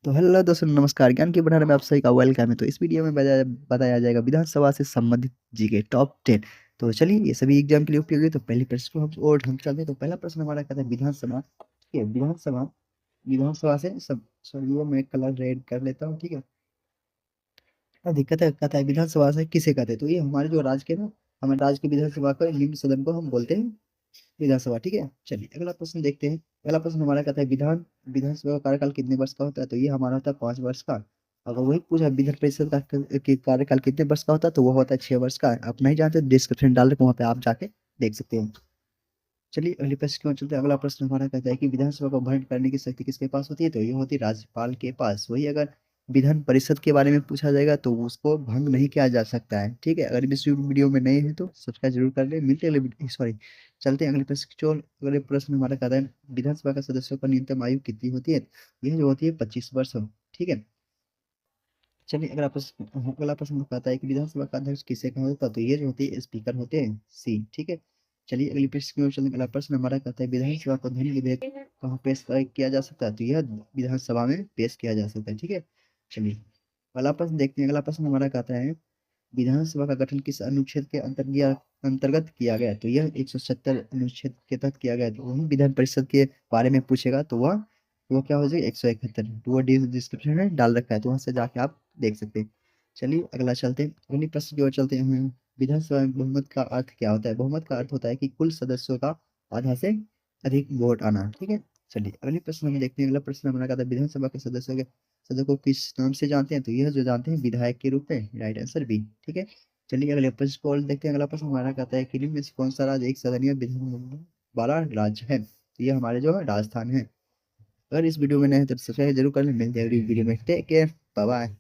तो हेलो दोस्तों, नमस्कार। ज्ञान की भंडार में आप सभी का वेलकम है। तो इस वीडियो में बताया जाएगा विधानसभा से संबंधित जी के टॉप 10। तो चलिए, ये सभी एग्जाम के लिए उपयोगी है। तो पहली प्रश्न को हम चलते हैं। तो पहला प्रश्न हमारा कहता है विधानसभा। ठीक है, विधानसभा विधानसभा से सब सॉरी, वो मैं कलर रेड कर लेता हूँ। ठीक है, दिक्कत है, कहता है विधानसभा से किसे कहते हैं। तो ये हमारे जो राज्य के ना, हमारे राज्य की विधानसभा को, निम्न सदन को हम बोलते हैं विधानसभा। ठीक है, चलिए अगला प्रश्न देखते हैं। पहला प्रश्न हमारा कहता है विधानसभा का कार्यकाल कितने वर्ष का होता है। तो ये हमारा होता है 5 वर्ष का। अगर वही पूछा विधान परिषद का कार्यकाल कितने वर्ष का होता है, तो वो होता है 6 वर्ष का। आप नहीं जानते डिस्क्रिप्शन डाल रखे, वहाँ पे आप जाके देख सकते हैं। चलिए अगले प्रश्न की ओर चलते हैं। अगला प्रश्न हमारा कहता है कि विधानसभा को भंग करने की शक्ति किसके पास होती है। तो ये होती है राज्यपाल के पास। वही अगर विधान परिषद के बारे में पूछा जाएगा तो उसको भंग नहीं किया जा सकता है। ठीक है, अगर इस वीडियो में नए हैं तो सब्सक्राइब जरूर कर ले। मिलते हैं अगले सॉरी, चलते हैं अगले प्रश्न की ओर। अगले प्रश्न हमारा कहता है विधानसभा का सदस्यों का न्यूनतम आयु कितनी होती है। यह जो होती है 25 वर्ष हो। ठीक है, चलिए अगला प्रश्न कहता है कि विधानसभा का अध्यक्ष किसे कहा होता है। तो ये जो होती है स्पीकर होते हैं, सी। ठीक है, चलिए अगली प्रश्न की ओर चलते हैं। अगला प्रश्न हमारा कहता है विधानसभा को धन विधेयक कहाँ पेश किया जा सकता है। तो यह विधानसभा में पेश किया जा सकता है। ठीक है, चलिए अगला प्रश्न देखते हैं। अगला प्रश्न हमारा कहता है विधानसभा का गठन किस अनुच्छेद के अंतर्गत किया गया है? तो यह 170 अनुच्छेद के तहत किया गया है। तो वही विधान परिषद के बारे में पूछेगा तो वह वो क्या हो जाएगा 171। तो वो डिस्क्रिप्शन में डाल रखा है, तो वहां से जाके आप देख सकते हैं। चलिए अगला चलते हैं, अगली प्रश्न की ओर चलते हैं। हम विधानसभा में बहुमत का अर्थ क्या होता है। बहुमत का अर्थ होता है कि कुल सदस्यों का आधा से अधिक वोट आना। ठीक है, चलिए अगले प्रश्न में देखते हैं। अगला प्रश्न हमारा कहता है विधानसभा के सदस्यों को किस नाम से जानते हैं। तो यह जो जानते हैं विधायक के रूप में, राइट आंसर बी। ठीक है, चलिए अगले प्रश्न को और देखते हैं। अगला प्रश्न हमारा कहता है कि निम्न में से कौन सा राज्य एक सदनीय विधान वाला राज्य है। तो ये हमारे जो है राजस्थान है। अगर इस वीडियो में नए हैं तो सब्सक्राइब जरूर कर लें। मिलते हैं अगली वीडियो में। Take care, bye bye.